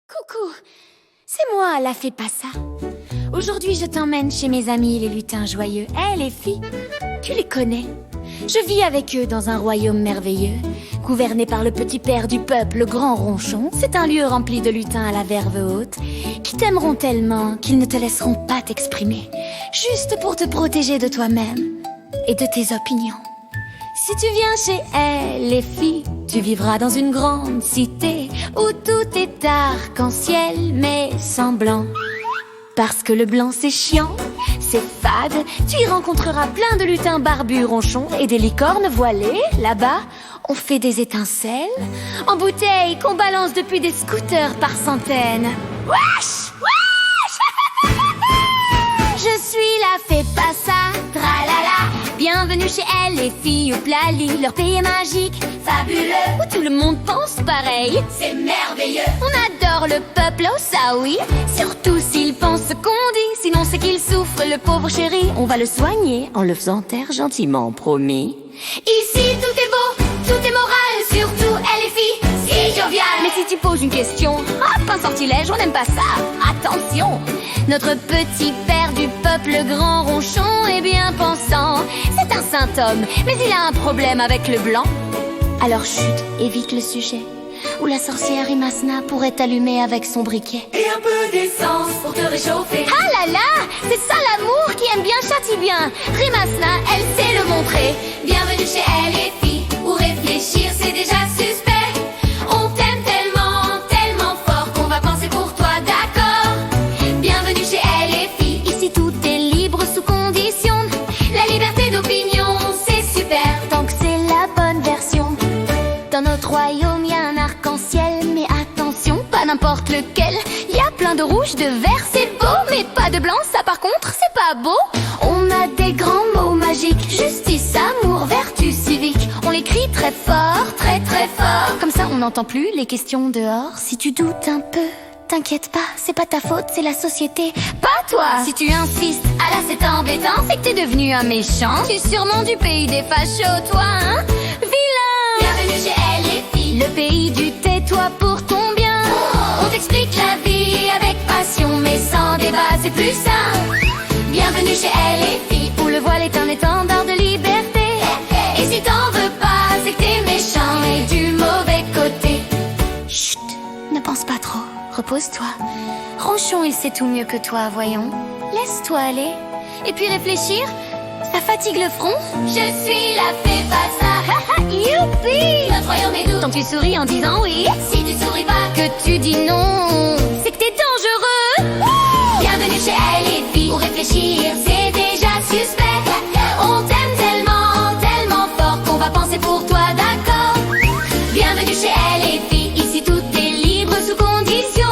Coucou, c'est moi, la fée Passa. Aujourd'hui, je t'emmène chez mes amis les lutins joyeux. Les filles, tu les connais. Je vis avec eux dans un royaume merveilleux, gouverné par le petit père du peuple, le grand ronchon. C'est un lieu rempli de lutins à la verve haute, qui t'aimeront tellement qu'ils ne te laisseront pas t'exprimer, juste pour te protéger de toi-même et de tes opinions. Si tu viens chez elles, les filles, tu vivras dans une grande cité où tout est arc-en-ciel mais sans blanc. Parce que le blanc c'est chiant, c'est fade. Tu y rencontreras plein de lutins barbus ronchons et des licornes voilées. Là-bas, on fait des étincelles en bouteilles qu'on balance depuis des scooters par centaines. Wesh, wesh. Je suis la fée Passa, tralala. Bienvenue chez elle, les filles au Plali. Leur pays est magique, fabuleux, où tout le monde pense pareil. C'est merveilleux. On adore le peuple, oh ça oui. Surtout s'il pense ce qu'on dit. Sinon c'est qu'il souffre, le pauvre chéri. On va le soigner en le faisant taire gentiment, promis. Ici tout est beau, tout est moral. Surtout elle est fille, si joviale. Mais si tu poses une question, hop, un sortilège, on n'aime pas ça. Attention, notre petit père du peuple, le grand ronchon, est bien pensant. C'est un saint homme, mais il a un problème avec le blanc. Alors chut, évite le sujet où la sorcière Imasna pourrait t'allumer avec son briquet. Et un peu d'essence pour te réchauffer. Ah là là, c'est ça l'amour qui aime bien châtie bien. Rimasna, elle sait le montrer. Bienvenue chez elle, les filles, où réfléchir c'est déjà suspect. On t'aime tellement, tellement fort qu'on va penser pour toi, d'accord. Bienvenue chez elle, les filles. Ici tout est libre sous condition. La liberté d'opinion, c'est super. Tant que c'est la bonne version. Dans notre royaume, y a un arc-en-ciel. Mais attention, pas n'importe lequel. Y a plein de rouge, de vert, c'est beau. Mais pas de blanc, ça par contre, c'est pas beau. On a des grands mots magiques. Justice, amour, vertu civique. On les crie très fort, très très fort. Comme ça, on n'entend plus les questions dehors. Si tu doutes un peu, t'inquiète pas, c'est pas ta faute, c'est la société, pas toi. Si tu insistes, Ah là c'est embêtant. c'est que t'es devenu un méchant. Tu es sûrement du pays des fachos, toi, hein? Vilain! Bienvenue chez elle, les filles. Le pays du tais-toi pour ton bien. On t'explique la vie avec passion, mais sans débat c'est plus simple. Bienvenue chez elle, les filles. Où le voile est un étendard de liberté. Et si t'en veux pas, c'est que t'es méchant et du mauvais côté. Chut, ne pense pas trop, repose-toi. Ronchon, il sait tout mieux que toi, voyons. Laisse-toi aller. Et puis réfléchir, ça fatigue le front. Je suis la fée Passa. Youpi! Notre royaume est doux. Tant que tu souris en disant oui, Si tu souris pas, que tu dis non, c'est que t'es dangereux. bienvenue chez elle, les filles. Où réfléchir, c'est déjà suspect. On t'aime tellement, tellement fort qu'on va penser pour toi, d'accord. Bienvenue chez elle, les filles. Ici tout est libre sous condition.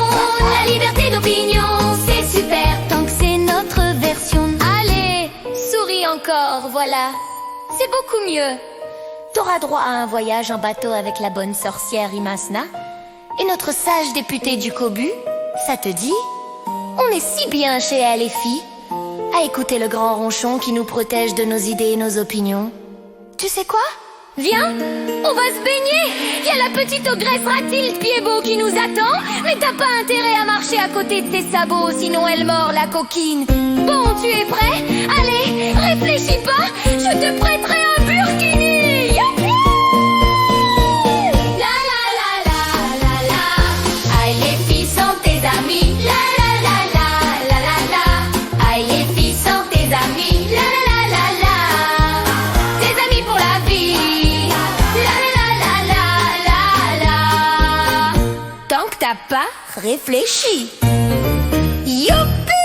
La liberté d'opinion, c'est super. Tant que c'est notre version. Allez, souris encore, voilà. C'est beaucoup mieux. T'auras droit à un voyage en bateau avec la bonne sorcière Imasna et notre sage député du Kobu. Ça te dit? On est si bien chez elle, les filles, à écouter le grand ronchon qui nous protège de nos idées et nos opinions. Tu sais quoi? Viens, on va se baigner. Il y a la petite ogresse Ratilde Pied-Beau qui nous attend. Mais t'as pas intérêt à marcher à côté de tes sabots, sinon elle mord la coquine. Bon, tu es prêt? Allez, réfléchis pas, je te prêterai un burkini. Youpi! La la la la la la. Aïe, les filles sont tes amies. La la la la la la la. Aïe, les filles sont tes amies. La la la la la. Tes amis pour la vie. La la la la la la la. Tant que t'as pas réfléchi. Youpi!